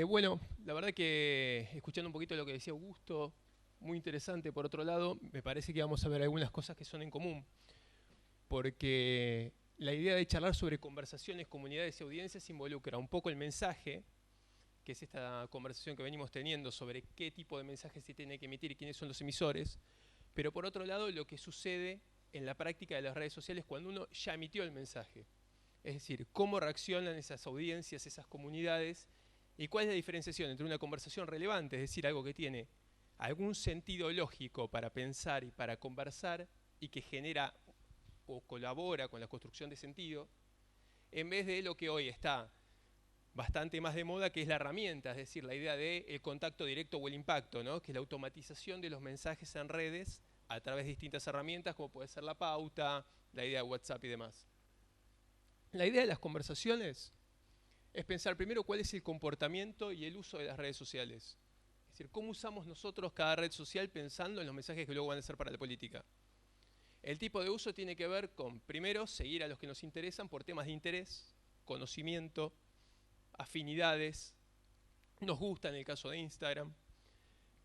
Bueno, la verdad que escuchando un poquito lo que decía Augusto, muy interesante. Por otro lado, me parece que vamos a ver algunas cosas que son en común, porque la idea de charlar sobre conversaciones, comunidades y audiencias involucra un poco el mensaje, que es esta conversación que venimos teniendo sobre qué tipo de mensaje se tiene que emitir y quiénes son los emisores, pero por otro lado lo que sucede en la práctica de las redes sociales cuando uno ya emitió el mensaje. Es decir, cómo reaccionan esas audiencias, esas comunidades, y cuál es la diferenciación entre una conversación relevante, es decir, algo que tiene algún sentido lógico para pensar y para conversar y que genera o colabora con la construcción de sentido, en vez de lo que hoy está bastante más de moda, que es la herramienta, es decir, la idea del contacto directo o el impacto, ¿no? Que es la automatización de los mensajes en redes a través de distintas herramientas, como puede ser la pauta, la idea de WhatsApp y demás. La idea de las conversaciones es pensar primero cuál es el comportamiento y el uso de las redes sociales. Es decir, cómo usamos nosotros cada red social pensando en los mensajes que luego van a ser para la política. El tipo de uso tiene que ver con, primero, seguir a los que nos interesan por temas de interés, conocimiento, afinidades, nos gusta en el caso de Instagram,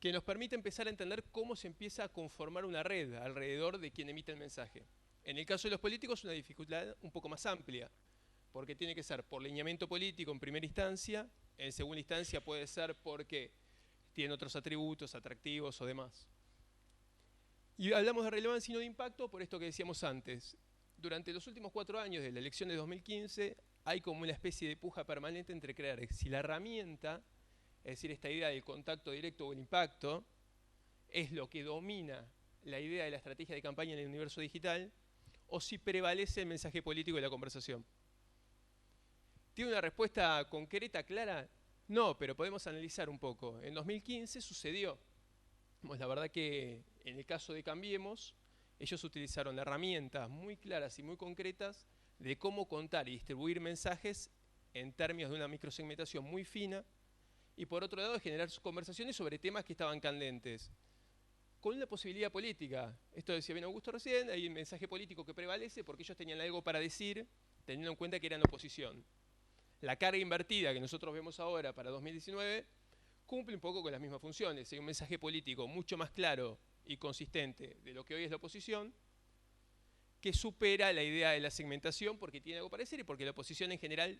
que nos permite empezar a entender cómo se empieza a conformar una red alrededor de quien emite el mensaje. En el caso de los políticos, una dificultad un poco más amplia, porque tiene que ser por lineamiento político en primera instancia, en segunda instancia puede ser porque tiene otros atributos atractivos o demás. Y hablamos de relevancia y no de impacto por esto que decíamos antes. Durante los últimos 4 años de la elección de 2015 hay como una especie de puja permanente entre creer si la herramienta, es decir, esta idea del contacto directo o el impacto, es lo que domina la idea de la estrategia de campaña en el universo digital, o si prevalece el mensaje político de la conversación. ¿Tiene una respuesta concreta, clara? No, pero podemos analizar un poco. En 2015 sucedió. La verdad que en el caso de Cambiemos, ellos utilizaron herramientas muy claras y muy concretas de cómo contar y distribuir mensajes en términos de una microsegmentación muy fina y por otro lado de generar conversaciones sobre temas que estaban candentes. Con una posibilidad política. Esto decía bien Augusto recién, hay un mensaje político que prevalece porque ellos tenían algo para decir teniendo en cuenta que eran oposición. La carga invertida que nosotros vemos ahora para 2019 cumple un poco con las mismas funciones. Hay un mensaje político mucho más claro y consistente de lo que hoy es la oposición, que supera la idea de la segmentación porque tiene algo para decir y porque la oposición en general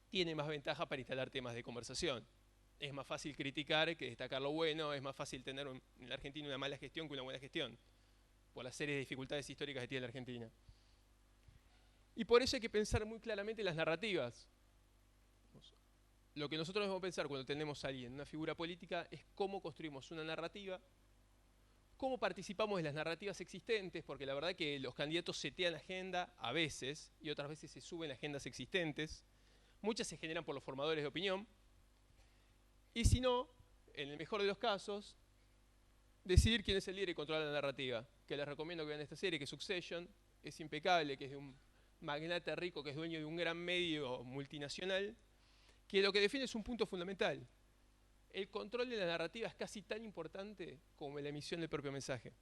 tiene más ventaja para instalar temas de conversación. Es más fácil criticar que destacar lo bueno, es más fácil tener en la Argentina una mala gestión que una buena gestión, por la serie de dificultades históricas que tiene la Argentina. Y por eso hay que pensar muy claramente en las narrativas. Lo que nosotros debemos pensar cuando tenemos a alguien, una figura política, es cómo construimos una narrativa, cómo participamos de las narrativas existentes, porque la verdad que los candidatos setean agenda a veces y otras veces se suben agendas existentes. Muchas se generan por los formadores de opinión. Y si no, en el mejor de los casos, decidir quién es el líder y controlar la narrativa. Que les recomiendo que vean esta serie, que es Succession, es impecable, que es de un magnate rico que es dueño de un gran medio multinacional, que lo que define es un punto fundamental. El control de la narrativa es casi tan importante como la emisión del propio mensaje.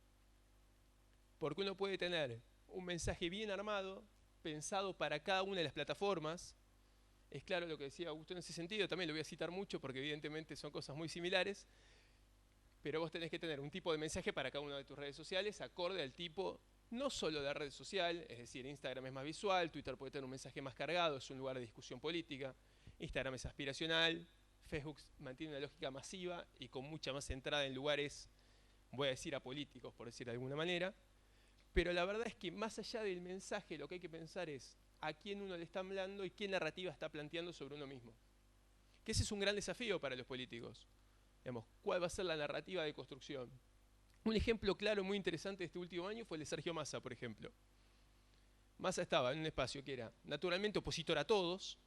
Porque uno puede tener un mensaje bien armado, pensado para cada una de las plataformas. Es claro lo que decía Augusto en ese sentido, también lo voy a citar mucho porque evidentemente son cosas muy similares, pero vos tenés que tener un tipo de mensaje para cada una de tus redes sociales acorde al tipo no solo de la red social, es decir, Instagram es más visual, Twitter puede tener un mensaje más cargado, es un lugar de discusión política, Instagram es aspiracional, Facebook mantiene una lógica masiva y con mucha más entrada en lugares, voy a decir, apolíticos, por decir de alguna manera. Pero la verdad es que más allá del mensaje, lo que hay que pensar es a quién uno le está hablando y qué narrativa está planteando sobre uno mismo. Que ese es un gran desafío para los políticos. Digamos, ¿cuál va a ser la narrativa de construcción? Un ejemplo claro muy interesante de este último año fue el de Sergio Massa, por ejemplo. Massa estaba en un espacio que era naturalmente opositor a todos,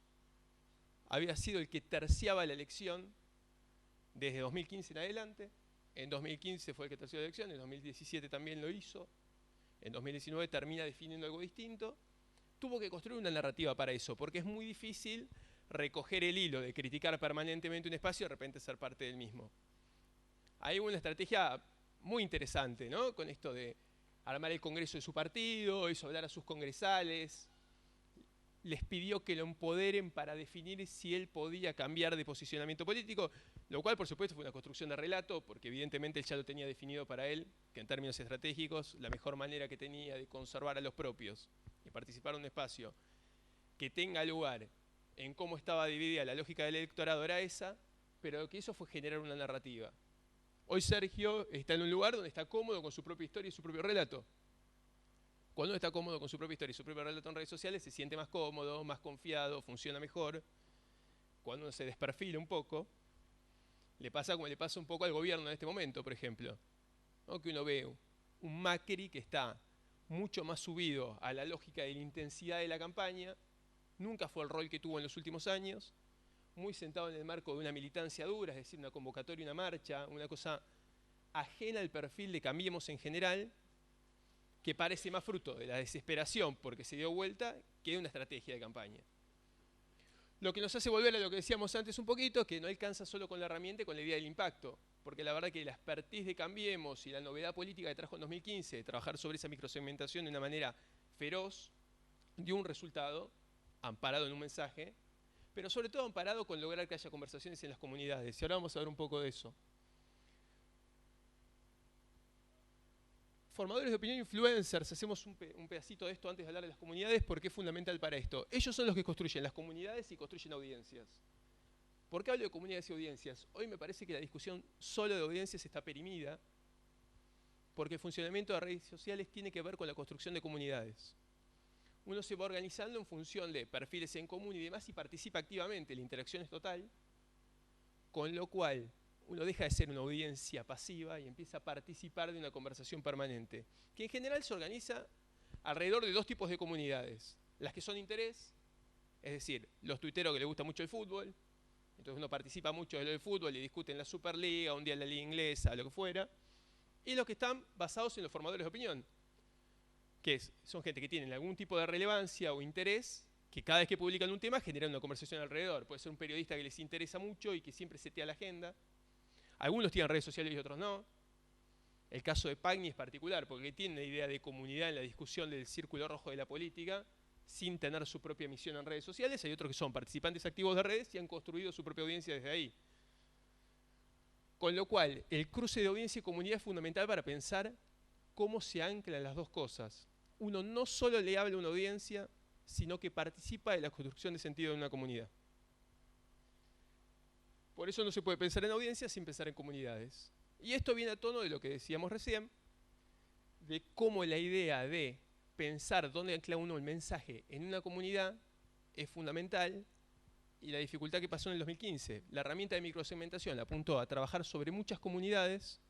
había sido el que terciaba la elección desde 2015 en adelante. En 2015 fue el que terció la elección, en 2017 también lo hizo. En 2019 termina definiendo algo distinto. Tuvo que construir una narrativa para eso, porque es muy difícil recoger el hilo de criticar permanentemente un espacio y de repente ser parte del mismo. Hay una estrategia muy interesante, ¿no? Con esto de armar el congreso de su partido, hizo hablar a sus congresales, les pidió que lo empoderen para definir si él podía cambiar de posicionamiento político, lo cual por supuesto fue una construcción de relato, porque evidentemente él ya lo tenía definido para él, que en términos estratégicos la mejor manera que tenía de conservar a los propios y participar en un espacio que tenga lugar en cómo estaba dividida la lógica del electorado era esa, pero lo que hizo fue generar una narrativa. Hoy Sergio está en un lugar donde está cómodo con su propia historia y su propio relato. Cuando uno está cómodo con su propia historia y su propio relato en redes sociales, se siente más cómodo, más confiado, funciona mejor. Cuando uno se desperfila un poco, le pasa como le pasa un poco al gobierno en este momento, por ejemplo, ¿no? Que uno ve un Macri que está mucho más subido a la lógica de la intensidad de la campaña, nunca fue el rol que tuvo en los últimos años, muy sentado en el marco de una militancia dura, es decir, una convocatoria, una marcha, una cosa ajena al perfil de Cambiemos en general, que parece más fruto de la desesperación porque se dio vuelta que de una estrategia de campaña. Lo que nos hace volver a lo que decíamos antes un poquito, que no alcanza solo con la herramienta y con la idea del impacto, porque la verdad que la expertise de Cambiemos y la novedad política que trajo en 2015, de trabajar sobre esa microsegmentación de una manera feroz, dio un resultado, amparado en un mensaje, pero sobre todo amparado con lograr que haya conversaciones en las comunidades. Y ahora vamos a ver un poco de eso. Formadores de opinión, influencers, hacemos un pedacito de esto antes de hablar de las comunidades porque es fundamental para esto. Ellos son los que construyen las comunidades y construyen audiencias. ¿Por qué hablo de comunidades y audiencias? Hoy me parece que la discusión solo de audiencias está perimida porque el funcionamiento de redes sociales tiene que ver con la construcción de comunidades. Uno se va organizando en función de perfiles en común y demás y participa activamente, la interacción es total, con lo cual uno deja de ser una audiencia pasiva y empieza a participar de una conversación permanente, que en general se organiza alrededor de dos tipos de comunidades. Las que son interés, es decir, los tuiteros que les gusta mucho el fútbol, entonces uno participa mucho de lo del fútbol y discuten la Superliga, un día la Liga Inglesa, lo que fuera, y los que están basados en los formadores de opinión, que son gente que tienen algún tipo de relevancia o interés, que cada vez que publican un tema generan una conversación alrededor. Puede ser un periodista que les interesa mucho y que siempre setea la agenda. Algunos tienen redes sociales y otros no. El caso de Pagni es particular porque tiene una idea de comunidad en la discusión del círculo rojo de la política sin tener su propia misión en redes sociales. Hay otros que son participantes activos de redes y han construido su propia audiencia desde ahí. Con lo cual, el cruce de audiencia y comunidad es fundamental para pensar cómo se anclan las dos cosas. Uno no solo le habla a una audiencia, sino que participa de la construcción de sentido de una comunidad. Por eso no se puede pensar en audiencias sin pensar en comunidades. Y esto viene a tono de lo que decíamos recién, de cómo la idea de pensar dónde ancla uno el mensaje en una comunidad es fundamental, y la dificultad que pasó en el 2015. La herramienta de microsegmentación apuntó a trabajar sobre muchas comunidades,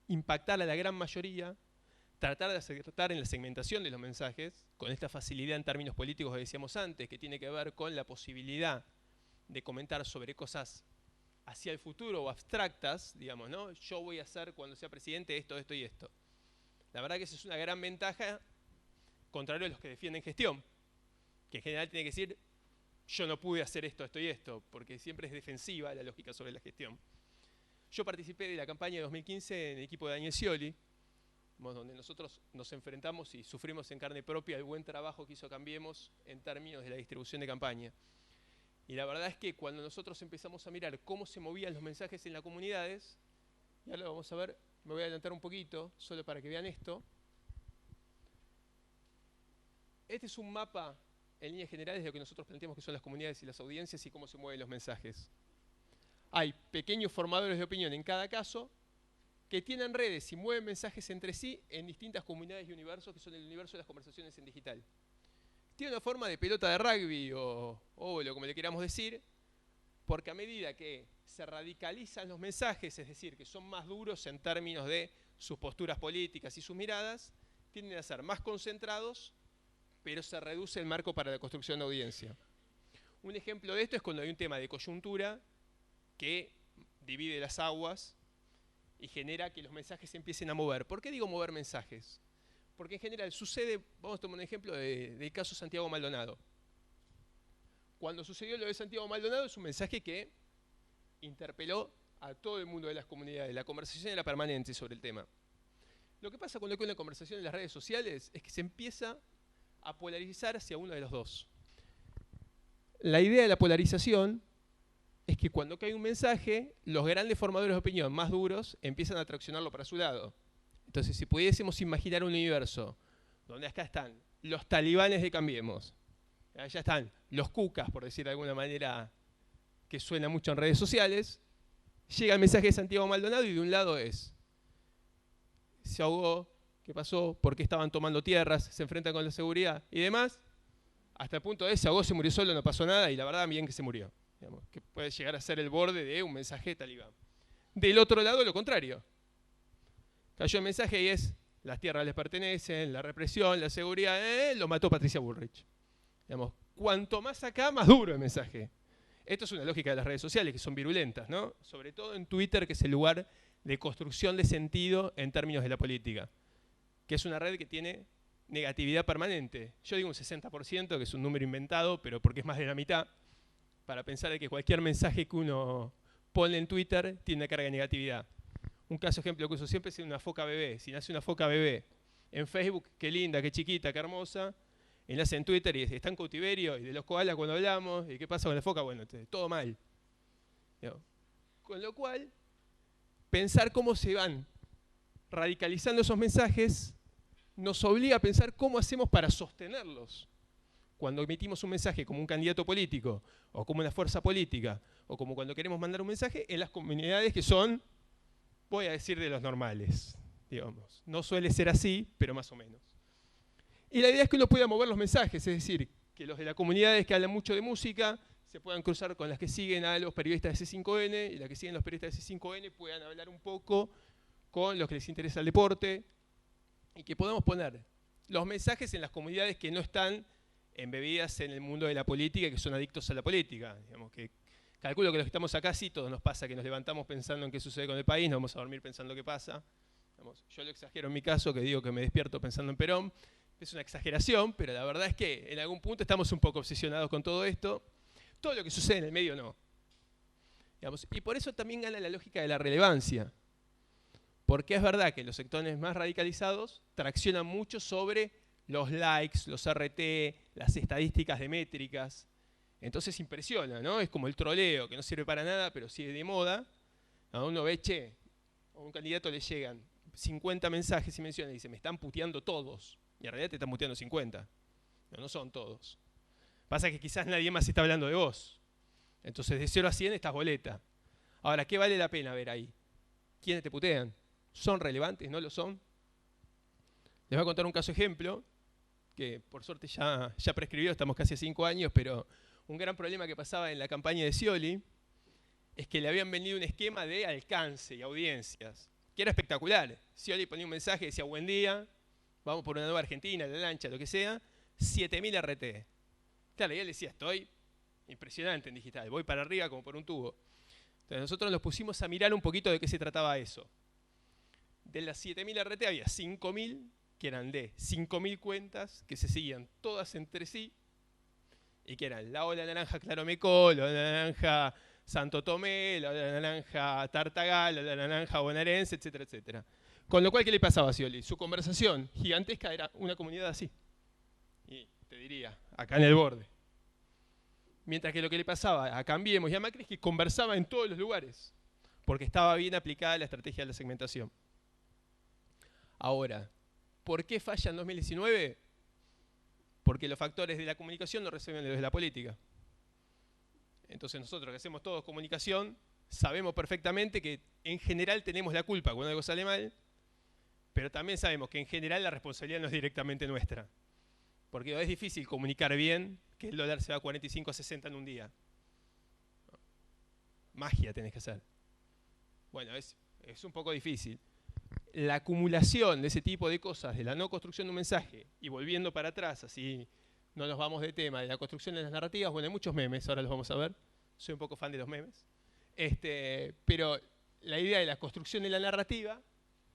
impactar a la gran mayoría, tratar de acertar en la segmentación de los mensajes, con esta facilidad en términos políticos que decíamos antes, que tiene que ver con la posibilidad de comentar sobre cosas hacia el futuro o abstractas, digamos, ¿no? Yo voy a hacer cuando sea presidente esto, esto y esto. La verdad que esa es una gran ventaja, contrario a los que defienden gestión, que en general tiene que decir, yo no pude hacer esto, esto y esto, porque siempre es defensiva la lógica sobre la gestión. Yo participé de la campaña de 2015 en el equipo de Daniel Scioli, donde nosotros nos enfrentamos y sufrimos en carne propia el buen trabajo que hizo Cambiemos en términos de la distribución de campaña. Y la verdad es que cuando nosotros empezamos a mirar cómo se movían los mensajes en las comunidades, y ahora lo vamos a ver, me voy a adelantar un poquito, solo para que vean esto. Este es un mapa en líneas generales de lo que nosotros planteamos que son las comunidades y las audiencias y cómo se mueven los mensajes. Hay pequeños formadores de opinión en cada caso que tienen redes y mueven mensajes entre sí en distintas comunidades y universos que son el universo de las conversaciones en digital. Tiene una forma de pelota de rugby o óvalo, como le queramos decir, porque a medida que se radicalizan los mensajes, es decir, que son más duros en términos de sus posturas políticas y sus miradas, tienden a ser más concentrados, pero se reduce el marco para la construcción de audiencia. Un ejemplo de esto es cuando hay un tema de coyuntura que divide las aguas y genera que los mensajes se empiecen a mover. ¿Por qué digo mover mensajes? Porque en general sucede, vamos a tomar un ejemplo del caso Santiago Maldonado. Cuando sucedió lo de Santiago Maldonado es un mensaje que interpeló a todo el mundo de las comunidades. La conversación era permanente sobre el tema. Lo que pasa cuando hay una conversación en las redes sociales es que se empieza a polarizar hacia uno de los dos. La idea de la polarización es que cuando cae un mensaje, los grandes formadores de opinión más duros empiezan a traccionarlo para su lado. Entonces, si pudiésemos imaginar un universo donde acá están los talibanes de Cambiemos, allá están los cucas, por decir de alguna manera que suena mucho en redes sociales, llega el mensaje de Santiago Maldonado y de un lado es, se ahogó, ¿qué pasó? ¿Por qué estaban tomando tierras? ¿Se enfrentan con la seguridad? Y demás, hasta el punto de se ahogó, se murió solo, no pasó nada y la verdad bien que se murió. Digamos, que puede llegar a ser el borde de un mensaje talibán. Del otro lado, lo contrario. Cayó el mensaje y es, las tierras les pertenecen, la represión, la seguridad, lo mató Patricia Bullrich. Digamos, cuanto más acá, más duro el mensaje. Esto es una lógica de las redes sociales, que son virulentas, ¿no? Sobre todo en Twitter, que es el lugar de construcción de sentido en términos de la política. Que es una red que tiene negatividad permanente. Yo digo un 60%, que es un número inventado, pero porque es más de la mitad, para pensar de que cualquier mensaje que uno pone en Twitter tiene una carga de negatividad. Un caso ejemplo que uso siempre es una foca bebé. Si nace una foca bebé en Facebook, qué linda, qué chiquita, qué hermosa. Enlace en Twitter y está en cautiverio. Y de los koalas cuando hablamos. ¿Y qué pasa con la foca? Bueno, todo mal. Con lo cual, pensar cómo se van radicalizando esos mensajes nos obliga a pensar cómo hacemos para sostenerlos. Cuando emitimos un mensaje como un candidato político, o como una fuerza política, o como cuando queremos mandar un mensaje en las comunidades que son, voy a decir, de los normales, digamos. No suele ser así, pero más o menos. Y la idea es que uno pueda mover los mensajes, es decir, que los de las comunidades que hablan mucho de música se puedan cruzar con las que siguen a los periodistas de C5N, y las que siguen a los periodistas de C5N puedan hablar un poco con los que les interesa el deporte, y que podamos poner los mensajes en las comunidades que no están embebidas en el mundo de la política y que son adictos a la política. Digamos que calculo que los que estamos acá sí, todos nos pasa que nos levantamos pensando en qué sucede con el país, nos vamos a dormir pensando qué pasa. Digamos, yo lo exagero en mi caso, que digo que me despierto pensando en Perón. Es una exageración, pero la verdad es que en algún punto estamos un poco obsesionados con todo esto. Todo lo que sucede en el medio no. Digamos, y por eso también gana la lógica de la relevancia. Porque es verdad que los sectores más radicalizados traccionan mucho sobre los likes, los RT, las estadísticas de métricas. Entonces impresiona, ¿no? Es como el troleo, que no sirve para nada, pero sigue de moda. A uno ve, che, a un candidato le llegan 50 mensajes y menciones y dice, me están puteando todos. Y en realidad te están puteando 50. No son todos. Pasa que quizás nadie más está hablando de vos. Entonces de 0 a 100 estás boleta. Ahora, ¿qué vale la pena ver ahí? ¿Quiénes te putean? ¿Son relevantes? ¿No lo son? Les voy a contar un caso ejemplo, que por suerte ya prescribió, estamos casi a 5 años, pero un gran problema que pasaba en la campaña de Scioli es que le habían vendido un esquema de alcance y audiencias, que era espectacular. Scioli ponía un mensaje, decía, buen día, vamos por una nueva Argentina, la lancha, lo que sea, 7000 RT. Claro, y él decía, estoy impresionante en digital, voy para arriba como por un tubo. Entonces nosotros nos pusimos a mirar un poquito de qué se trataba eso. De las 7000 RT había 5000 que eran de 5000 cuentas que se seguían todas entre sí y que eran la ola naranja Claromecó, la ola naranja Santo Tomé, la ola naranja Tartagal, la ola naranja bonaerense, etcétera, etcétera. Con lo cual, ¿qué le pasaba a Scioli? Su conversación gigantesca era una comunidad así. Y te diría, acá en el borde. Mientras que lo que le pasaba a Cambiemos y a Macri es que conversaba en todos los lugares, porque estaba bien aplicada la estrategia de la segmentación. Ahora, ¿por qué falla en 2019? Porque los factores de la comunicación no resuelven los de la política. Entonces nosotros que hacemos todos comunicación, sabemos perfectamente que en general tenemos la culpa cuando algo sale mal, pero también sabemos que en general la responsabilidad no es directamente nuestra. Porque es difícil comunicar bien que el dólar se va a 45 a 60 en un día. Magia tenés que hacer. Bueno, es un poco difícil. La acumulación de ese tipo de cosas, de la no construcción de un mensaje, y volviendo para atrás, así no nos vamos de tema, de la construcción de las narrativas, bueno, hay muchos memes, ahora los vamos a ver, soy un poco fan de los memes, pero la idea de la construcción de la narrativa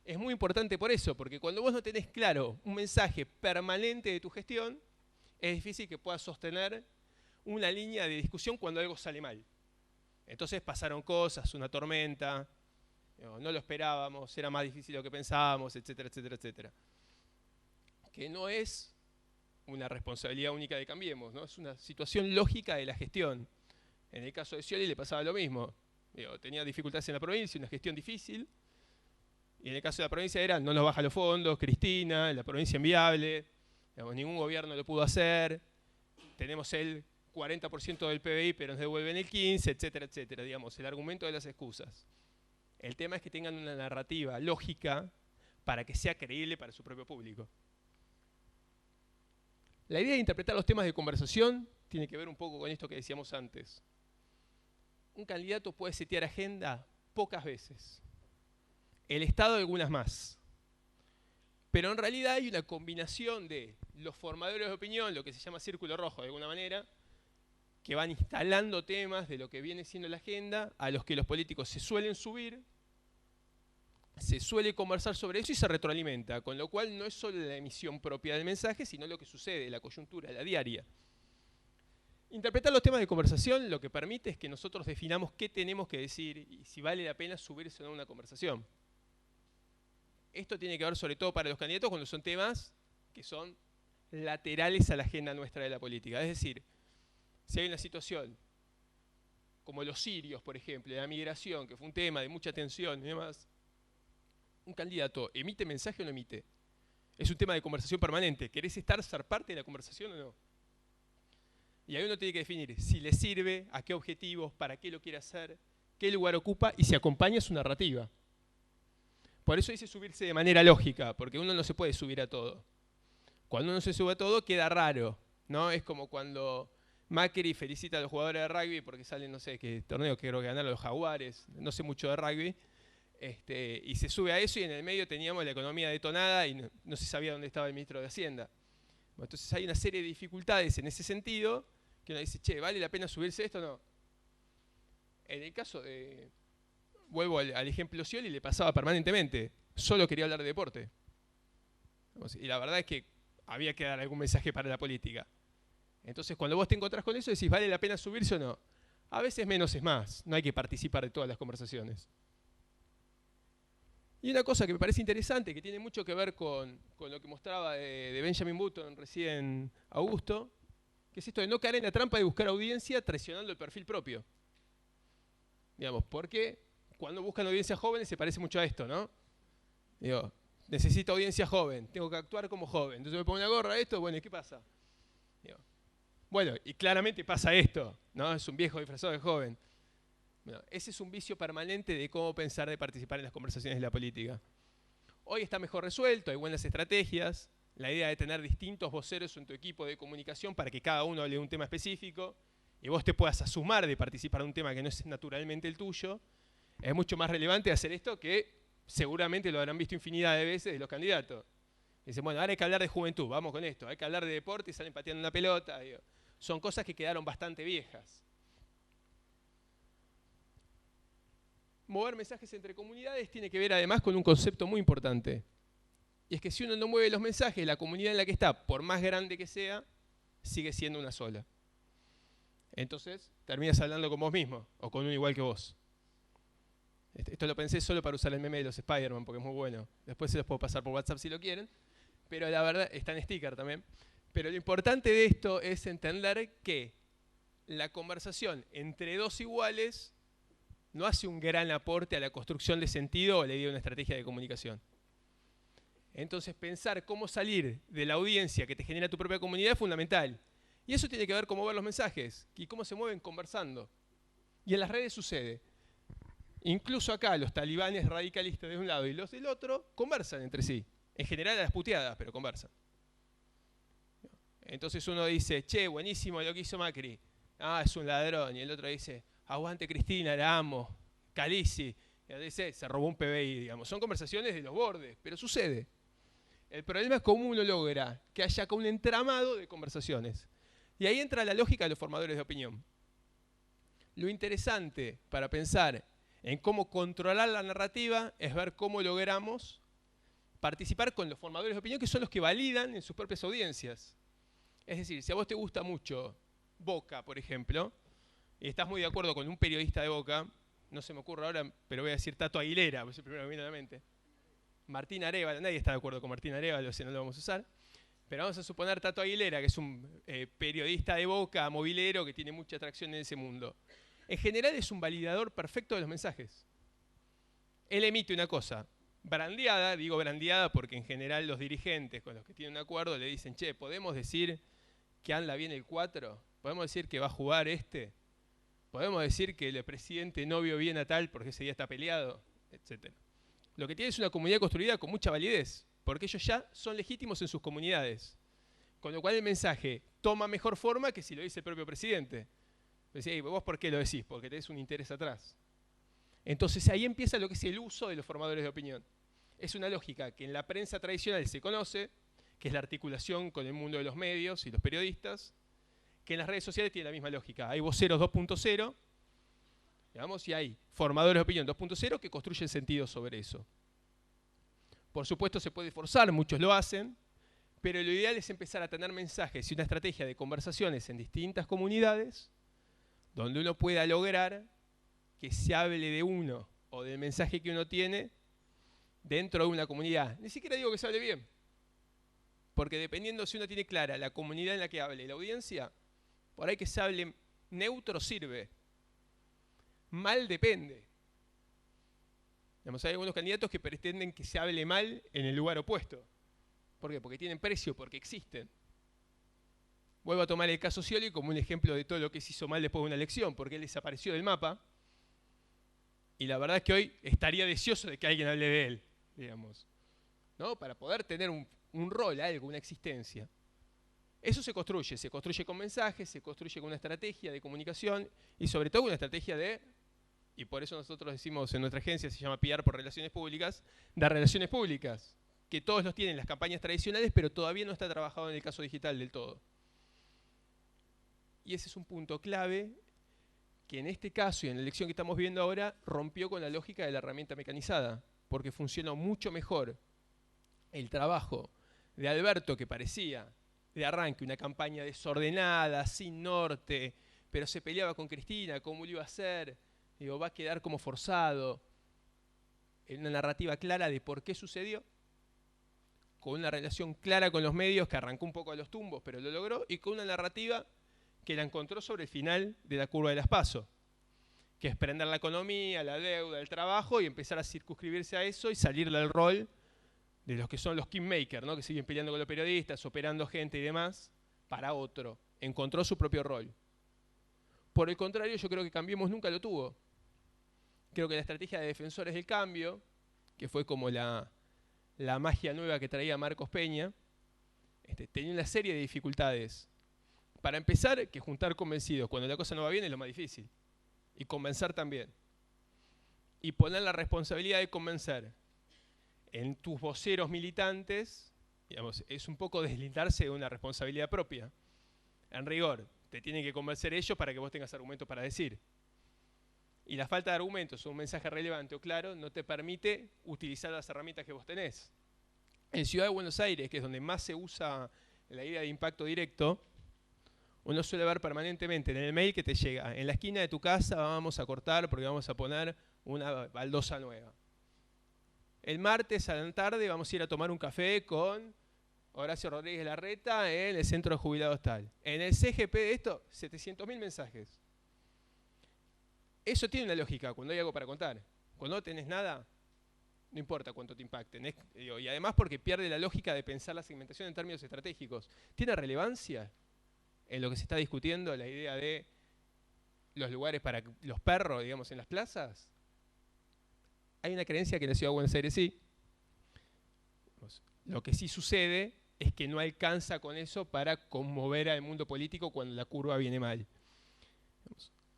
es muy importante por eso, porque cuando vos no tenés claro un mensaje permanente de tu gestión, es difícil que puedas sostener una línea de discusión cuando algo sale mal. Entonces pasaron cosas, una tormenta, no lo esperábamos, era más difícil de lo que pensábamos, etcétera, etcétera, etcétera. Que no es una responsabilidad única de Cambiemos, ¿no? Es una situación lógica de la gestión. En el caso de Scioli le pasaba lo mismo. Digo, tenía dificultades en la provincia, una gestión difícil. Y en el caso de la provincia era, no nos baja los fondos, Cristina, la provincia inviable, digamos, ningún gobierno lo pudo hacer, tenemos el 40% del PBI pero nos devuelven el 15%, etcétera, etcétera. Digamos, el argumento de las excusas. El tema es que tengan una narrativa lógica para que sea creíble para su propio público. La idea de interpretar los temas de conversación tiene que ver un poco con esto que decíamos antes. Un candidato puede setear agenda pocas veces. El Estado algunas más. Pero en realidad hay una combinación de los formadores de opinión, lo que se llama círculo rojo de alguna manera, que van instalando temas de lo que viene siendo la agenda, a los que los políticos se suelen subir, se suele conversar sobre eso y se retroalimenta, con lo cual no es solo la emisión propia del mensaje, sino lo que sucede, la coyuntura, la diaria. Interpretar los temas de conversación lo que permite es que nosotros definamos qué tenemos que decir y si vale la pena subirse o no a una conversación. Esto tiene que ver sobre todo para los candidatos cuando son temas que son laterales a la agenda nuestra de la política. Es decir, si hay una situación como los sirios, por ejemplo, la migración, que fue un tema de mucha tensión y demás, un candidato emite mensaje o no emite. Es un tema de conversación permanente. ¿Querés ser parte de la conversación o no? Y ahí uno tiene que definir si le sirve, a qué objetivos, para qué lo quiere hacer, qué lugar ocupa y si acompaña su narrativa. Por eso dice subirse de manera lógica, porque uno no se puede subir a todo. Cuando uno se sube a todo queda raro, ¿no? Es como cuando Macri felicita a los jugadores de rugby porque salen, no sé, qué torneo que creo que ganaron los Jaguares, no sé mucho de rugby, y se sube a eso y en el medio teníamos la economía detonada y no se sabía dónde estaba el ministro de Hacienda. Bueno, entonces hay una serie de dificultades en ese sentido que uno dice, che, ¿vale la pena subirse a esto o no? En el caso de... Vuelvo al ejemplo Scioli, le pasaba permanentemente. Solo quería hablar de deporte. Y la verdad es que había que dar algún mensaje para la política. Entonces, cuando vos te encontrás con eso, decís, ¿vale la pena subirse o no? A veces menos es más. No hay que participar de todas las conversaciones. Y una cosa que me parece interesante, que tiene mucho que ver con lo que mostraba de Benjamin Button recién Augusto, que es esto de no caer en la trampa de buscar audiencia traicionando el perfil propio. Digamos, porque cuando buscan audiencias jóvenes se parece mucho a esto, ¿no? Digo, necesito audiencia joven, tengo que actuar como joven. Entonces me pongo una gorra a esto, bueno, ¿y qué pasa? Digo, bueno, y claramente pasa esto, ¿no? Es un viejo disfrazado de joven. Bueno, ese es un vicio permanente de cómo pensar de participar en las conversaciones de la política. Hoy está mejor resuelto, hay buenas estrategias, la idea de tener distintos voceros en tu equipo de comunicación para que cada uno hable de un tema específico y vos te puedas asumar de participar de un tema que no es naturalmente el tuyo, es mucho más relevante hacer esto que seguramente lo habrán visto infinidad de veces de los candidatos. Dicen, bueno, ahora hay que hablar de juventud, vamos con esto, hay que hablar de deporte y salen pateando una pelota. Digo, son cosas que quedaron bastante viejas. Mover mensajes entre comunidades tiene que ver además con un concepto muy importante. Y es que si uno no mueve los mensajes, la comunidad en la que está, por más grande que sea, sigue siendo una sola. Entonces, terminas hablando con vos mismo, o con uno igual que vos. Esto lo pensé solo para usar el meme de los Spider-Man, porque es muy bueno. Después se los puedo pasar por WhatsApp si lo quieren. Pero la verdad, está en sticker también. Pero lo importante de esto es entender que la conversación entre dos iguales no hace un gran aporte a la construcción de sentido o a la idea de una estrategia de comunicación. Entonces, pensar cómo salir de la audiencia que te genera tu propia comunidad es fundamental. Y eso tiene que ver cómo ver los mensajes y cómo se mueven conversando. Y en las redes sucede. Incluso acá los talibanes radicalistas de un lado y los del otro conversan entre sí. En general a las puteadas, pero conversan. Entonces uno dice, che, buenísimo lo que hizo Macri. Ah, es un ladrón. Y el otro dice, aguante Cristina, la amo. Calisi. Y dice, se robó un PBI, digamos. Son conversaciones de los bordes, pero sucede. El problema es cómo uno logra que haya acá un entramado de conversaciones. Y ahí entra la lógica de los formadores de opinión. Lo interesante para pensar en cómo controlar la narrativa es ver cómo logramos participar con los formadores de opinión que son los que validan en sus propias audiencias. Es decir, si a vos te gusta mucho Boca, por ejemplo, y estás muy de acuerdo con un periodista de Boca, no se me ocurre ahora, pero voy a decir Tato Aguilera, porque es el primero que me viene a la mente. Martín Arévalo, nadie está de acuerdo con Martín Arévalo, si no lo vamos a usar. Pero vamos a suponer Tato Aguilera, que es un periodista de Boca, movilero, que tiene mucha atracción en ese mundo. En general es un validador perfecto de los mensajes. Él emite una cosa brandeada, digo brandeada porque en general los dirigentes con los que tienen un acuerdo le dicen, che, ¿podemos decir que anda bien el 4? ¿Podemos decir que va a jugar este? ¿Podemos decir que el presidente no vio bien a tal porque ese día está peleado? Etcétera. Lo que tiene es una comunidad construida con mucha validez, porque ellos ya son legítimos en sus comunidades. Con lo cual el mensaje toma mejor forma que si lo dice el propio presidente. Decís, ¿vos por qué lo decís? Porque tenés un interés atrás. Entonces ahí empieza lo que es el uso de los formadores de opinión. Es una lógica que en la prensa tradicional se conoce, que es la articulación con el mundo de los medios y los periodistas, que en las redes sociales tiene la misma lógica. Hay voceros 2.0, digamos, y hay formadores de opinión 2.0 que construyen sentido sobre eso. Por supuesto se puede forzar, muchos lo hacen, pero lo ideal es empezar a tener mensajes y una estrategia de conversaciones en distintas comunidades donde uno pueda lograr que se hable de uno o del mensaje que uno tiene dentro de una comunidad. Ni siquiera digo que se hable bien, porque dependiendo si uno tiene clara la comunidad en la que hable y la audiencia, por ahí que se hable neutro sirve. Mal depende. Digamos, hay algunos candidatos que pretenden que se hable mal en el lugar opuesto. ¿Por qué? Porque tienen precio, porque existen. Vuelvo a tomar el caso Scioli como un ejemplo de todo lo que se hizo mal después de una elección, porque él desapareció del mapa. Y la verdad es que hoy estaría deseoso de que alguien hable de él, digamos, ¿no? Para poder tener un rol, algo, una existencia. Eso se construye con mensajes, se construye con una estrategia de comunicación y sobre todo una estrategia de, y por eso nosotros decimos en nuestra agencia, se llama PR por Relaciones Públicas, de relaciones públicas, que todos los tienen las campañas tradicionales, pero todavía no está trabajado en el caso digital del todo. Y ese es un punto clave que en este caso y en la elección que estamos viendo ahora rompió con la lógica de la herramienta mecanizada, porque funcionó mucho mejor el trabajo de Alberto, que parecía de arranque una campaña desordenada, sin norte, pero se peleaba con Cristina, cómo lo iba a hacer, digo, va a quedar como forzado, en una narrativa clara de por qué sucedió, con una relación clara con los medios que arrancó un poco a los tumbos, pero lo logró, y con una narrativa que la encontró sobre el final de la curva de las PASO, que es prender la economía, la deuda, el trabajo y empezar a circunscribirse a eso y salir del rol de los que son los kingmakers, ¿no? Que siguen peleando con los periodistas, operando gente y demás, para otro. Encontró su propio rol. Por el contrario, yo creo que Cambiemos nunca lo tuvo. Creo que la estrategia de Defensores del Cambio, que fue como la magia nueva que traía Marcos Peña, tenía una serie de dificultades. Para empezar, que juntar convencidos cuando la cosa no va bien es lo más difícil. Y convencer también. Y poner la responsabilidad de convencer en tus voceros militantes, digamos, es un poco deslindarse de una responsabilidad propia. En rigor, te tienen que convencer ellos para que vos tengas argumentos para decir. Y la falta de argumentos o un mensaje relevante o claro no te permite utilizar las herramientas que vos tenés. En Ciudad de Buenos Aires, que es donde más se usa la idea de impacto directo, uno suele ver permanentemente en el mail que te llega, en la esquina de tu casa vamos a cortar porque vamos a poner una baldosa nueva. El martes a la tarde vamos a ir a tomar un café con Horacio Rodríguez Larreta en el centro de jubilados tal. En el CGP de esto, 700.000 mensajes. Eso tiene una lógica cuando hay algo para contar. Cuando no tenés nada, no importa cuánto te impacten. Y además porque pierde la lógica de pensar la segmentación en términos estratégicos. ¿Tiene relevancia en lo que se está discutiendo la idea de los lugares para los perros, digamos, en las plazas? Hay una creencia que en la Ciudad de Buenos Aires sí. Lo que sí sucede es que no alcanza con eso para conmover al mundo político cuando la curva viene mal.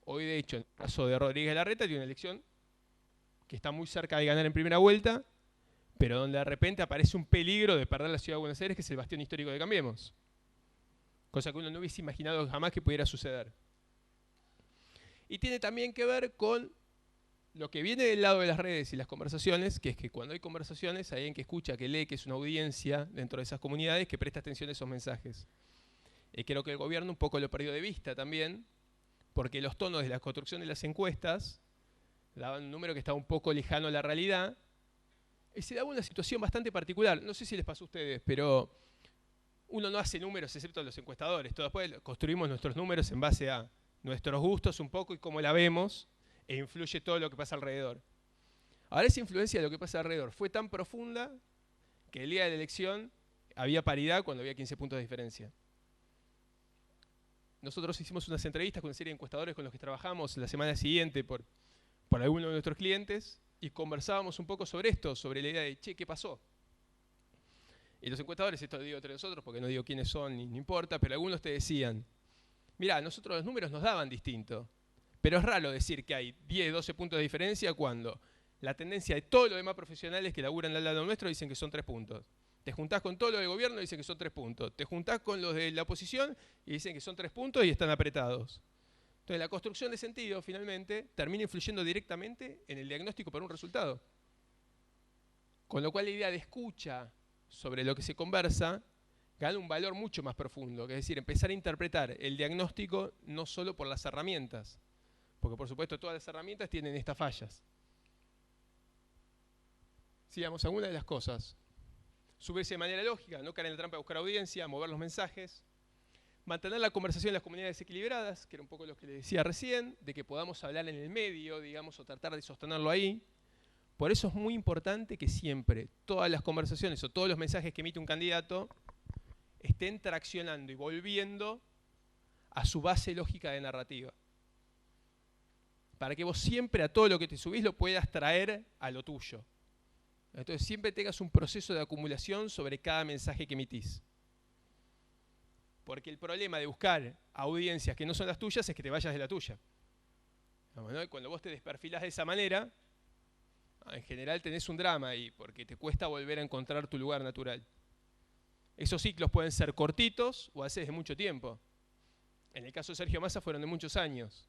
Hoy, de hecho, en el caso de Rodríguez Larreta, tiene una elección que está muy cerca de ganar en primera vuelta, pero donde de repente aparece un peligro de perder la Ciudad de Buenos Aires, que es el bastión histórico de Cambiemos. Cosa que uno no hubiese imaginado jamás que pudiera suceder. Y tiene también que ver con lo que viene del lado de las redes y las conversaciones, que es que cuando hay conversaciones hay alguien que escucha, que lee, que es una audiencia dentro de esas comunidades que presta atención a esos mensajes. Y creo que el gobierno un poco lo perdió de vista también, porque los tonos de la construcción de las encuestas daban un número que estaba un poco lejano a la realidad, y se daba una situación bastante particular. No sé si les pasó a ustedes, pero uno no hace números excepto los encuestadores. Todo después construimos nuestros números en base a nuestros gustos un poco y cómo la vemos, e influye todo lo que pasa alrededor. Ahora esa influencia de lo que pasa alrededor fue tan profunda que el día de la elección había paridad cuando había 15 puntos de diferencia. Nosotros hicimos unas entrevistas con una serie de encuestadores con los que trabajamos la semana siguiente por algunos de nuestros clientes y conversábamos un poco sobre esto, sobre la idea de, che, ¿qué pasó? Y los encuestadores, esto lo digo entre nosotros porque no digo quiénes son ni no importa, pero algunos te decían, mirá, nosotros los números nos daban distinto, pero es raro decir que hay 10, 12 puntos de diferencia cuando la tendencia de todos los demás profesionales que laburan al lado nuestro dicen que son 3 puntos. Te juntás con todo lo del gobierno y dicen que son 3 puntos. Te juntás con los de la oposición y dicen que son 3 puntos y están apretados. Entonces la construcción de sentido finalmente termina influyendo directamente en el diagnóstico para un resultado. Con lo cual la idea de escucha sobre lo que se conversa gana un valor mucho más profundo, que es decir, empezar a interpretar el diagnóstico no solo por las herramientas, porque por supuesto todas las herramientas tienen estas fallas. Sigamos, alguna de las cosas. Subirse de manera lógica, no caer en la trampa de buscar audiencia, mover los mensajes, mantener la conversación en las comunidades equilibradas, que era un poco lo que les decía recién, de que podamos hablar en el medio, digamos, o tratar de sostenerlo ahí. Por eso es muy importante que siempre todas las conversaciones o todos los mensajes que emite un candidato estén traccionando y volviendo a su base lógica de narrativa. Para que vos siempre a todo lo que te subís lo puedas traer a lo tuyo. Entonces siempre tengas un proceso de acumulación sobre cada mensaje que emitís. Porque el problema de buscar audiencias que no son las tuyas es que te vayas de la tuya. ¿No? Cuando vos te desperfilás de esa manera, en general tenés un drama ahí, porque te cuesta volver a encontrar tu lugar natural. Esos ciclos pueden ser cortitos o a veces de mucho tiempo. En el caso de Sergio Massa fueron de muchos años,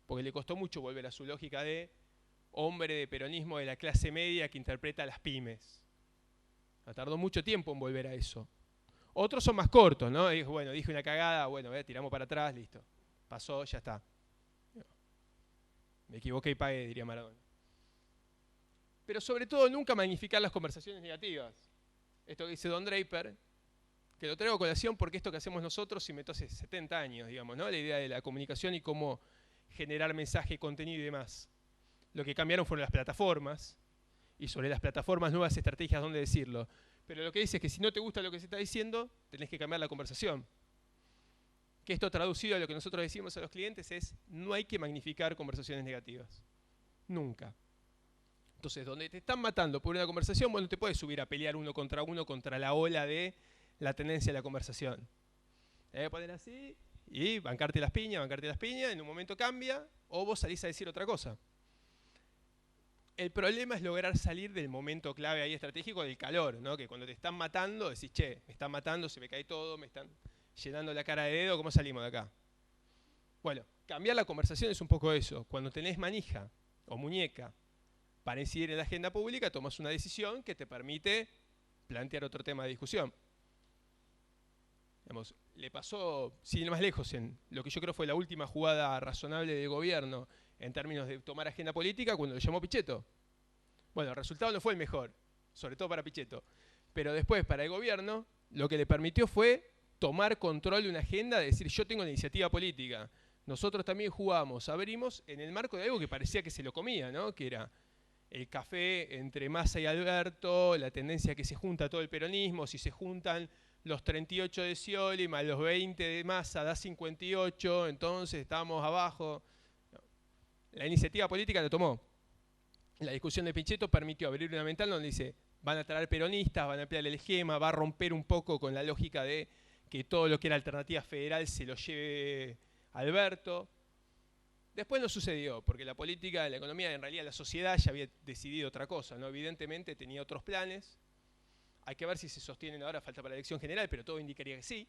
porque le costó mucho volver a su lógica de hombre de peronismo de la clase media que interpreta a las pymes. Tardó mucho tiempo en volver a eso. Otros son más cortos, ¿no? Dijo, bueno, dije una cagada, bueno, tiramos para atrás, listo. Pasó, ya está. Me equivoqué y pagué, diría Maradona. Pero sobre todo nunca magnificar las conversaciones negativas. Esto que dice Don Draper, que lo traigo a colación porque esto que hacemos nosotros se inventó hace 70 años, digamos, ¿no? La idea de la comunicación y cómo generar mensaje, contenido y demás. Lo que cambiaron fueron las plataformas, y sobre las plataformas nuevas estrategias donde decirlo. Pero lo que dice es que si no te gusta lo que se está diciendo, tenés que cambiar la conversación. Que esto traducido a lo que nosotros decimos a los clientes es, no hay que magnificar conversaciones negativas. Nunca. Entonces, donde te están matando por una conversación, bueno, te puedes subir a pelear uno contra la ola de la tendencia de la conversación. Te voy a poner así y bancarte las piñas, en un momento cambia, o vos salís a decir otra cosa. El problema es lograr salir del momento clave ahí estratégico del calor, ¿no? Que cuando te están matando decís, che, me están matando, se me cae todo, me están llenando la cara de dedo, ¿cómo salimos de acá? Bueno, cambiar la conversación es un poco eso. Cuando tenés manija o muñeca para incidir en la agenda pública, tomas una decisión que te permite plantear otro tema de discusión. Digamos, le pasó, sin ir más lejos, en lo que yo creo fue la última jugada razonable de gobierno en términos de tomar agenda política cuando lo llamó Pichetto. Bueno, el resultado no fue el mejor, sobre todo para Pichetto. Pero después, para el gobierno, lo que le permitió fue tomar control de una agenda, de decir, yo tengo la iniciativa política. Nosotros también jugamos, abrimos en el marco de algo que parecía que se lo comía, ¿no? Que era el café entre Massa y Alberto, la tendencia que se junta todo el peronismo, si se juntan los 38 de Scioli más los 20 de Massa da 58, entonces estamos abajo. La iniciativa política la tomó. La discusión de Pichetto permitió abrir una ventana donde dice, van a traer peronistas, van a ampliar el esquema, va a romper un poco con la lógica de que todo lo que era alternativa federal se lo lleve Alberto. Después no sucedió, porque la política, la economía, en realidad la sociedad ya había decidido otra cosa, ¿no? Evidentemente tenía otros planes. Hay que ver si se sostienen ahora, falta para la elección general, pero todo indicaría que sí.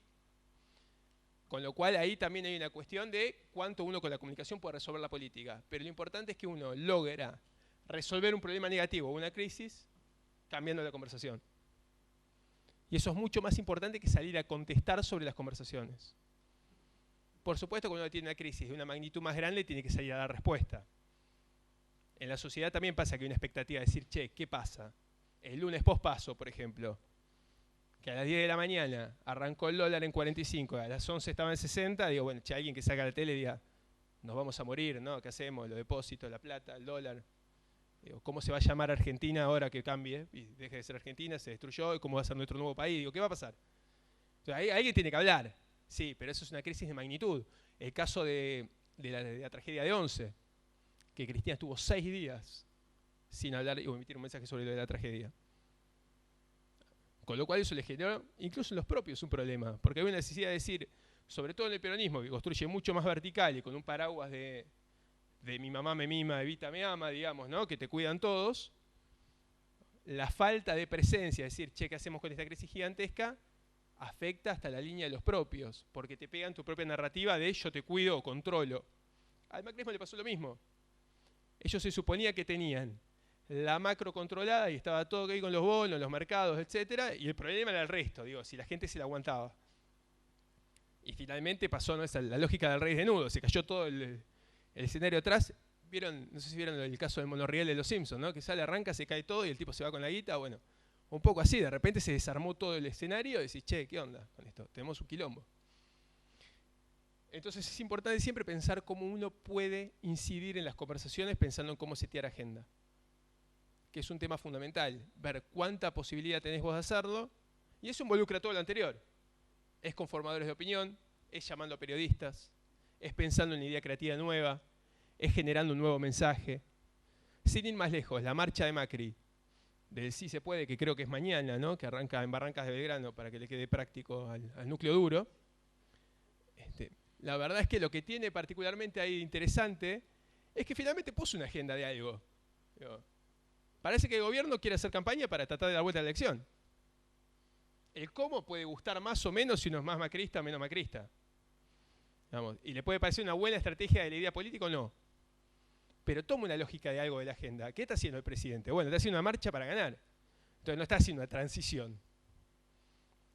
Con lo cual ahí también hay una cuestión de cuánto uno con la comunicación puede resolver la política. Pero lo importante es que uno logra resolver un problema negativo o una crisis cambiando la conversación. Y eso es mucho más importante que salir a contestar sobre las conversaciones. Por supuesto, cuando uno tiene una crisis de una magnitud más grande, tiene que salir a dar respuesta. En la sociedad también pasa que hay una expectativa de decir, che, ¿qué pasa? El lunes pospaso, por ejemplo. que a las 10 de la mañana arrancó el dólar en 45, a las 11 estaba en 60, digo, bueno, che, alguien que saca la tele y diga, nos vamos a morir, ¿no? ¿Qué hacemos? Los depósitos, la plata, el dólar. Digo, ¿cómo se va a llamar Argentina ahora que cambie y deje de ser Argentina, se destruyó, y cómo va a ser nuestro nuevo país? Digo, ¿qué va a pasar? O sea, alguien tiene que hablar. Sí, pero eso es una crisis de magnitud. El caso de la tragedia de 11, que Cristina estuvo 6 días sin hablar o emitir un mensaje sobre lo de la tragedia. Con lo cual eso le generó, incluso en los propios, un problema. Porque hay una necesidad de decir, sobre todo en el peronismo, que construye mucho más vertical y con un paraguas de mi mamá me mima, Evita me ama, digamos, ¿no? Que te cuidan todos. La falta de presencia, es decir, che, ¿qué hacemos con esta crisis gigantesca? Afecta hasta la línea de los propios, porque te pegan tu propia narrativa de yo te cuido o controlo. Al macrismo le pasó lo mismo. Ellos se suponía que tenían la macro controlada y estaba todo ahí con los bonos, los mercados, etc. Y el problema era el resto, digo, si la gente se la aguantaba. Y finalmente pasó, ¿no? Esa, la lógica del rey desnudo, se cayó todo el escenario atrás. ¿Vieron? No sé si vieron el caso del monorriel de los Simpsons, ¿no? Que sale, arranca, se cae todo y el tipo se va con la guita. Bueno, un poco así, de repente se desarmó todo el escenario y decís, che, ¿qué onda con esto? Tenemos un quilombo. Entonces es importante siempre pensar cómo uno puede incidir en las conversaciones pensando en cómo setear agenda, que es un tema fundamental, ver cuánta posibilidad tenés vos de hacerlo, y eso involucra todo lo anterior. Es con formadores de opinión, es llamando a periodistas, es pensando en una idea creativa nueva, es generando un nuevo mensaje. Sin ir más lejos, la marcha de Macri, del Sí se puede, que creo que es mañana, ¿no? Que arranca en Barrancas de Belgrano para que le quede práctico al núcleo duro. La verdad es que lo que tiene particularmente ahí interesante es que finalmente puso una agenda de algo. Parece que el gobierno quiere hacer campaña para tratar de dar vuelta a la elección. El cómo puede gustar más o menos si uno es más macrista o menos macrista. Vamos, y le puede parecer una buena estrategia de la idea política o no. Pero toma una lógica de algo de la agenda. ¿Qué está haciendo el presidente? Bueno, está haciendo una marcha para ganar. Entonces no está haciendo una transición.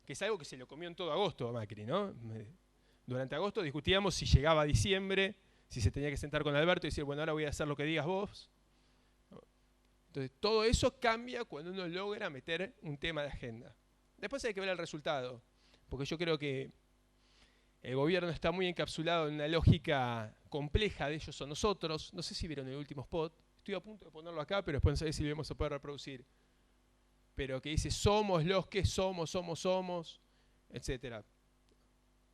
Que es algo que se lo comió en todo agosto a Macri, ¿no? Durante agosto discutíamos si llegaba a diciembre, si se tenía que sentar con Alberto y decir, bueno, ahora voy a hacer lo que digas vos. Entonces todo eso cambia cuando uno logra meter un tema de agenda. Después hay que ver el resultado, porque yo creo que el gobierno está muy encapsulado en una lógica compleja de ellos o nosotros. No sé si vieron el último spot, estoy a punto de ponerlo acá, pero después no sé si lo vamos a poder reproducir. Pero que dice, somos los que somos, etc.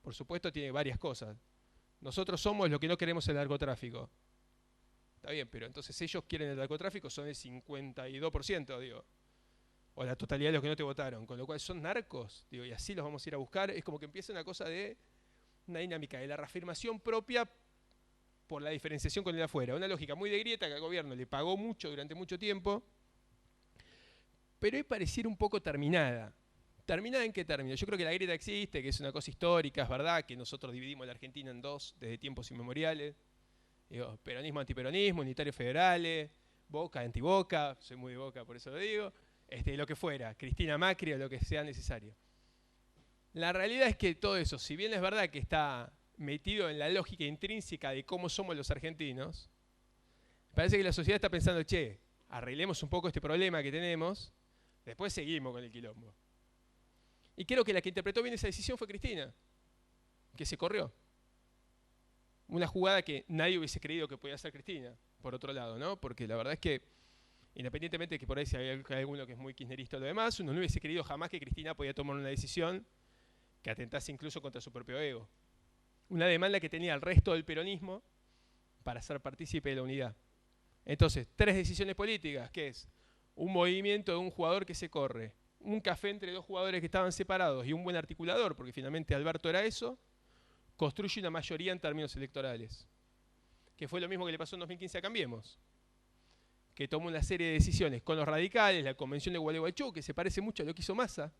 Por supuesto tiene varias cosas. Nosotros somos lo que no queremos el narcotráfico. Está bien, pero entonces ellos quieren el narcotráfico, son el 52%, digo. O la totalidad de los que no te votaron. Con lo cual son narcos, digo, y así los vamos a ir a buscar. Es como que empieza una cosa de una dinámica de la reafirmación propia por la diferenciación con el de afuera. Una lógica muy de grieta que al gobierno le pagó mucho durante mucho tiempo, pero hoy pareciera un poco terminada. ¿Terminada en qué término? Yo creo que la grieta existe, que es una cosa histórica, es verdad, que nosotros dividimos la Argentina en dos desde tiempos inmemoriales. Digo, peronismo, antiperonismo, unitarios federales, Boca, antiboca, soy muy de Boca, por eso lo digo. Lo que fuera, Cristina Macri o lo que sea necesario. La realidad es que todo eso, si bien es verdad que está metido en la lógica intrínseca de cómo somos los argentinos, parece que la sociedad está pensando, che, arreglemos un poco este problema que tenemos, después seguimos con el quilombo. Y creo que la que interpretó bien esa decisión fue Cristina, que se corrió. Una jugada que nadie hubiese creído que podía hacer Cristina, por otro lado, ¿no? Porque la verdad es que, independientemente de que por ahí si hay alguno que es muy kirchnerista o lo demás, uno no hubiese creído jamás que Cristina podía tomar una decisión que atentase incluso contra su propio ego. Una demanda que tenía el resto del peronismo para ser partícipe de la unidad. Entonces, 3 decisiones políticas, que es un movimiento de un jugador que se corre, un café entre 2 jugadores que estaban separados y un buen articulador, porque finalmente Alberto era eso, construye una mayoría en términos electorales. Que fue lo mismo que le pasó en 2015 a Cambiemos, que tomó una serie de decisiones con los radicales, la convención de Gualeguaychú, que se parece mucho a lo que hizo Massa,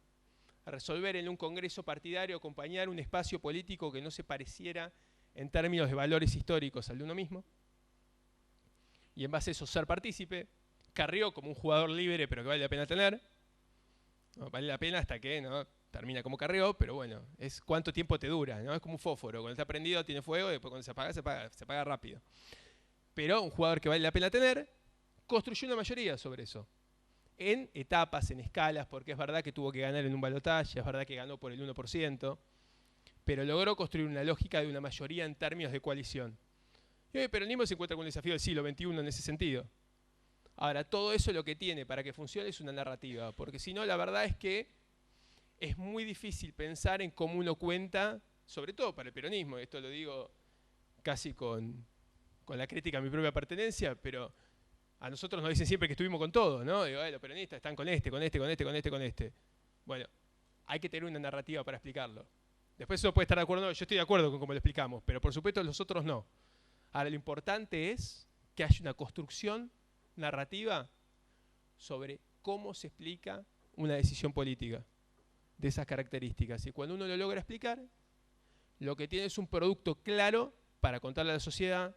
a resolver en un congreso partidario, acompañar un espacio político que no se pareciera en términos de valores históricos al de uno mismo. Y en base a eso ser partícipe. Carrió como un jugador libre, pero que vale la pena tener. No, vale la pena hasta que no termina como Carrió, pero bueno, es cuánto tiempo te dura, ¿no? Es como un fósforo, cuando está prendido tiene fuego y después cuando se apaga rápido. Pero un jugador que vale la pena tener, construyó una mayoría sobre eso. en etapas, en escalas, porque es verdad que tuvo que ganar en un balotaje, es verdad que ganó por el 1%, pero logró construir una lógica de una mayoría en términos de coalición. Y hoy el peronismo se encuentra con un desafío del siglo XXI en ese sentido. Ahora, todo eso lo que tiene para que funcione es una narrativa, porque si no, la verdad es que es muy difícil pensar en cómo uno cuenta, sobre todo para el peronismo, esto lo digo casi con la crítica a mi propia pertenencia, pero a nosotros nos dicen siempre que estuvimos con todo, ¿no? Digo, los peronistas están con este, con este, con este, con este, con este. Bueno, hay que tener una narrativa para explicarlo. Después uno puede estar de acuerdo, no, yo estoy de acuerdo con cómo lo explicamos, pero por supuesto los otros no. Ahora, lo importante es que haya una construcción narrativa sobre cómo se explica una decisión política de esas características. Y cuando uno lo logra explicar, lo que tiene es un producto claro para contarle a la sociedad,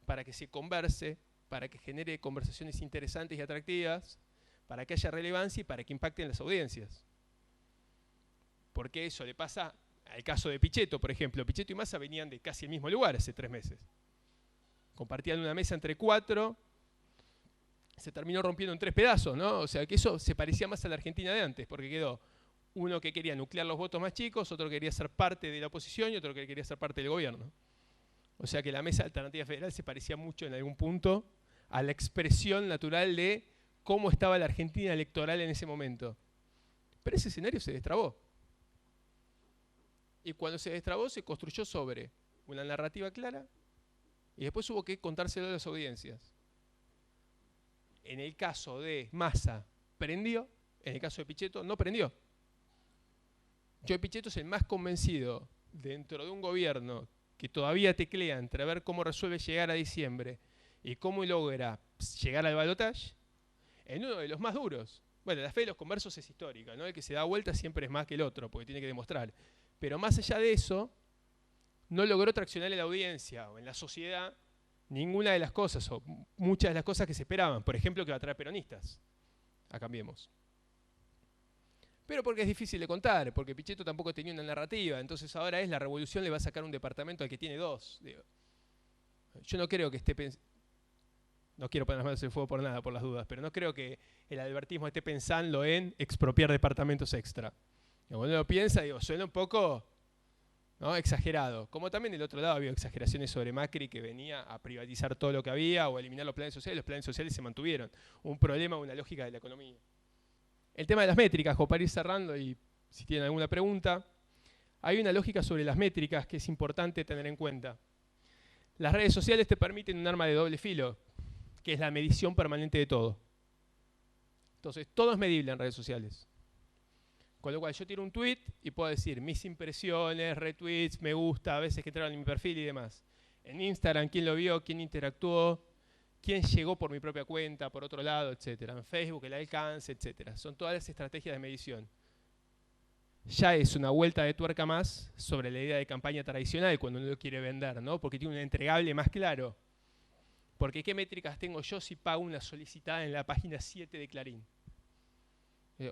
para que se converse, para que genere conversaciones interesantes y atractivas, para que haya relevancia y para que impacten las audiencias. Porque eso le pasa al caso de Pichetto, por ejemplo. Pichetto y Massa venían de casi el mismo lugar hace 3 meses. Compartían una mesa entre 4, se terminó rompiendo en 3 pedazos, ¿no? O sea que eso se parecía más a la Argentina de antes, porque quedó uno que quería nuclear los votos más chicos, otro que quería ser parte de la oposición y otro que quería ser parte del gobierno. O sea que la mesa alternativa federal se parecía mucho en algún punto a la expresión natural de cómo estaba la Argentina electoral en ese momento. Pero ese escenario se destrabó. Y cuando se destrabó se construyó sobre una narrativa clara y después hubo que contárselo a las audiencias. En el caso de Massa, prendió. En el caso de Pichetto, no prendió. Yo de Pichetto es el más convencido dentro de un gobierno que todavía teclea entre ver cómo resuelve llegar a diciembre y cómo logra llegar al balotaje, en uno de los más duros. Bueno, la fe de los conversos es histórica, ¿no? El que se da vuelta siempre es más que el otro, porque tiene que demostrar. Pero más allá de eso, no logró traccionar en la audiencia o en la sociedad ninguna de las cosas, o muchas de las cosas que se esperaban. Por ejemplo, que va a traer peronistas a Cambiemos. Pero porque es difícil de contar, porque Pichetto tampoco tenía una narrativa, entonces ahora es la revolución le va a sacar un departamento al que tiene 2. Digo, yo no creo que esté pensando, no quiero poner las manos en el fuego por nada, por las dudas, pero no creo que el albertismo esté pensando en expropiar departamentos extra. Cuando uno lo piensa, digo, suena un poco, ¿no?, exagerado. Como también del otro lado había exageraciones sobre Macri, que venía a privatizar todo lo que había o a eliminar los planes sociales. Los planes sociales se mantuvieron. Un problema, una lógica de la economía. El tema de las métricas, como para ir cerrando, y si tienen alguna pregunta, hay una lógica sobre las métricas que es importante tener en cuenta. Las redes sociales te permiten un arma de doble filo, que es la medición permanente de todo. Entonces, todo es medible en redes sociales. Con lo cual yo tiro un tweet y puedo decir mis impresiones, retweets, me gusta, a veces que entraron en mi perfil y demás. En Instagram, quién lo vio, quién interactuó, quién llegó por mi propia cuenta, por otro lado, etc. En Facebook, el alcance, etc. Son todas las estrategias de medición. Ya es una vuelta de tuerca más sobre la idea de campaña tradicional cuando uno lo quiere vender, ¿no? Porque tiene un entregable más claro. Porque ¿qué métricas tengo yo si pago una solicitada en la página 7 de Clarín?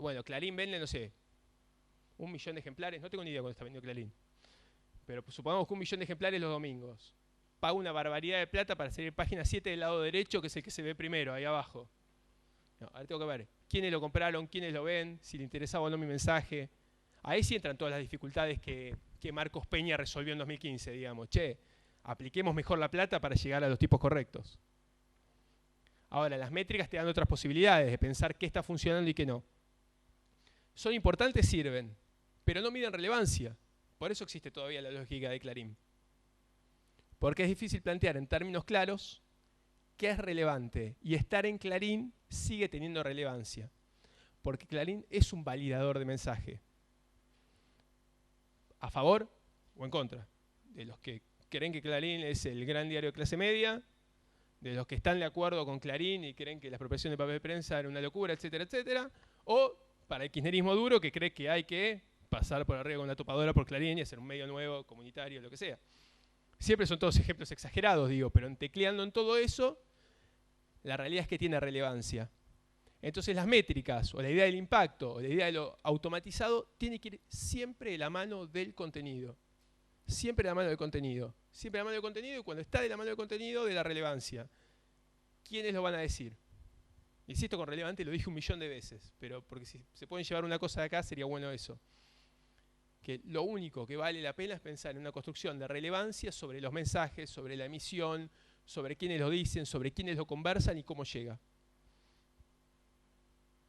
Bueno, Clarín vende, no sé, 1 millón de ejemplares, no tengo ni idea cuánto está vendiendo Clarín, pero supongamos que 1 millón de ejemplares los domingos. Pago una barbaridad de plata para salir página 7 del lado derecho, que es el que se ve primero, ahí abajo. No, ahora tengo que ver quiénes lo compraron, quiénes lo ven, si le interesaba o no mi mensaje. Ahí sí entran todas las dificultades que Marcos Peña resolvió en 2015, digamos. Che, apliquemos mejor la plata para llegar a los tipos correctos. Ahora, las métricas te dan otras posibilidades de pensar qué está funcionando y qué no. Son importantes, sirven, pero no miden relevancia. Por eso existe todavía la lógica de Clarín. Porque es difícil plantear en términos claros qué es relevante. Y estar en Clarín sigue teniendo relevancia. Porque Clarín es un validador de mensaje. ¿A favor o en contra? De los que creen que Clarín es el gran diario de clase media, de los que están de acuerdo con Clarín y creen que la expropiación de papel de prensa era una locura, etcétera, etcétera. O para el kirchnerismo duro, que cree que hay que pasar por arriba con la topadora por Clarín y hacer un medio nuevo, comunitario, lo que sea. Siempre son todos ejemplos exagerados, digo, pero tecleando en todo eso, la realidad es que tiene relevancia. Entonces las métricas, o la idea del impacto, o la idea de lo automatizado, tiene que ir siempre de la mano del contenido. Siempre de la mano del contenido. Siempre de la mano del contenido, y cuando está de la mano del contenido, de la relevancia. ¿Quiénes lo van a decir? Insisto con relevante, lo dije 1.000.000 de veces, pero porque si se pueden llevar una cosa de acá sería bueno eso. Que lo único que vale la pena es pensar en una construcción de relevancia sobre los mensajes, sobre la emisión, sobre quiénes lo dicen, sobre quiénes lo conversan y cómo llega.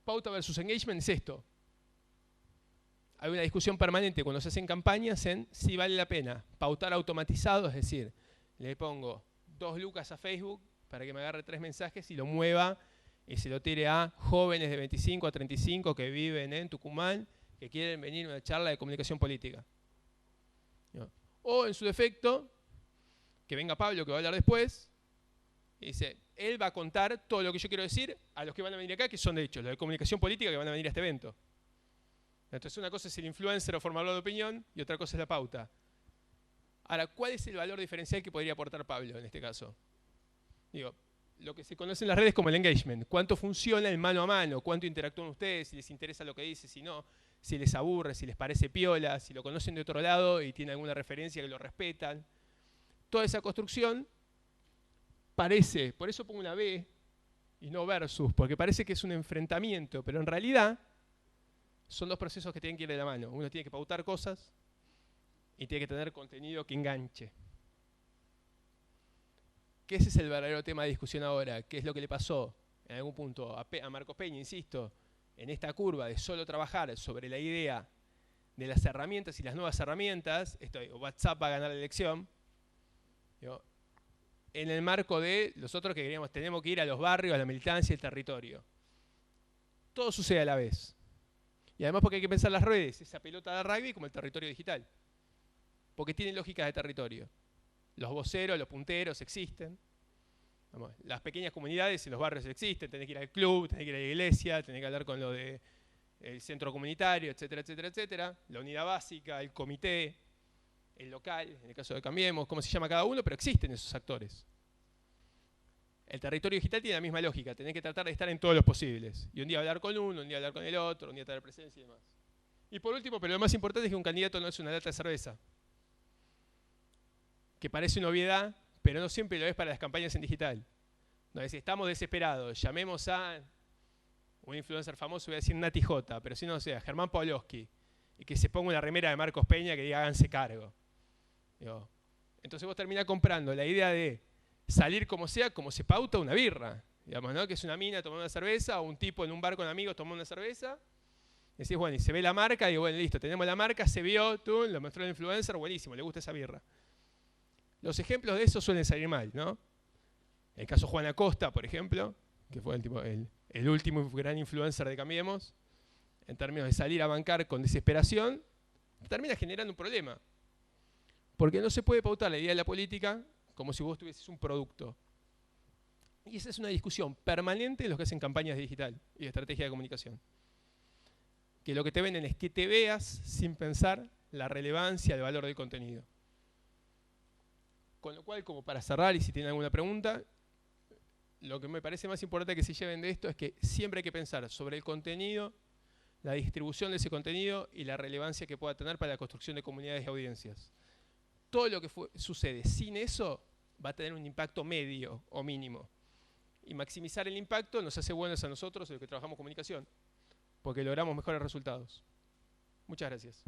Pauta versus engagement es esto. Hay una discusión permanente cuando se hacen campañas en si vale la pena pautar automatizado, es decir, le pongo 2 lucas a Facebook para que me agarre 3 mensajes y lo mueva y se lo tire a jóvenes de 25 a 35 que viven en Tucumán, que quieren venir a una charla de comunicación política. ¿No? O en su defecto, que venga Pablo, que va a hablar después, y dice, él va a contar todo lo que yo quiero decir a los que van a venir acá, que son de hecho los de comunicación política que van a venir a este evento. Entonces una cosa es el influencer o formador de opinión y otra cosa es la pauta. Ahora, ¿cuál es el valor diferencial que podría aportar Pablo en este caso? Digo, lo que se conoce en las redes como el engagement. ¿Cuánto funciona el mano a mano? ¿Cuánto interactúan ustedes? Si les interesa lo que dice, si no, si les aburre, si les parece piola, si lo conocen de otro lado y tienen alguna referencia que lo respetan. Toda esa construcción parece, por eso pongo una B y no versus, porque parece que es un enfrentamiento, pero en realidad son 2 procesos que tienen que ir de la mano. Uno tiene que pautar cosas y tiene que tener contenido que enganche. Que ese es el verdadero tema de discusión ahora. ¿Qué es lo que le pasó en algún punto a Marcos Peña, insisto, en esta curva de solo trabajar sobre la idea de las herramientas y las nuevas herramientas, WhatsApp va a ganar la elección, digo, en el marco de los otros que queríamos, tenemos que ir a los barrios, a la militancia y el territorio. Todo sucede a la vez. Y además porque hay que pensar las redes, esa pelota de rugby como el territorio digital. Porque tienen lógicas de territorio. Los voceros, los punteros existen. Vamos, las pequeñas comunidades en los barrios existen. Tenés que ir al club, tenés que ir a la iglesia, tenés que hablar con lo del centro comunitario, etcétera, etcétera, etcétera. La unidad básica, el comité, el local, en el caso de Cambiemos, cómo se llama cada uno, pero existen esos actores. El territorio digital tiene la misma lógica, tenés que tratar de estar en todos los posibles. Y un día hablar con uno, un día hablar con el otro, un día tener presencia y demás. Y por último, pero lo más importante es que un candidato no es una lata de cerveza. Que parece una obviedad, pero no siempre lo es para las campañas en digital. No, es, estamos desesperados, llamemos a un influencer famoso, voy a decir Nati J, pero si no, sea Germán Pawlowski, y que se ponga una remera de Marcos Peña que diga háganse cargo. Digo, entonces vos terminás comprando la idea de salir como sea, como se pauta una birra, digamos, ¿no? Que es una mina tomando una cerveza o un tipo en un bar con amigos tomando una cerveza. Y decís, bueno, y se ve la marca, y bueno, listo, tenemos la marca, se vio, tú, lo mostró el influencer, buenísimo, le gusta esa birra. Los ejemplos de eso suelen salir mal, ¿no? El caso Juan Acosta, por ejemplo, que fue el último gran influencer de Cambiemos, en términos de salir a bancar con desesperación, termina generando un problema. Porque no se puede pautar la idea de la política como si vos tuvieses un producto. Y esa es una discusión permanente en los que hacen campañas digital y de estrategia de comunicación. Que lo que te venden es que te veas sin pensar la relevancia, el valor del contenido. Con lo cual, como para cerrar, y si tienen alguna pregunta, lo que me parece más importante que se lleven de esto es que siempre hay que pensar sobre el contenido, la distribución de ese contenido y la relevancia que pueda tener para la construcción de comunidades y audiencias. Todo lo que sucede sin eso va a tener un impacto medio o mínimo. Y maximizar el impacto nos hace buenos a nosotros, los que trabajamos comunicación, porque logramos mejores resultados. Muchas gracias.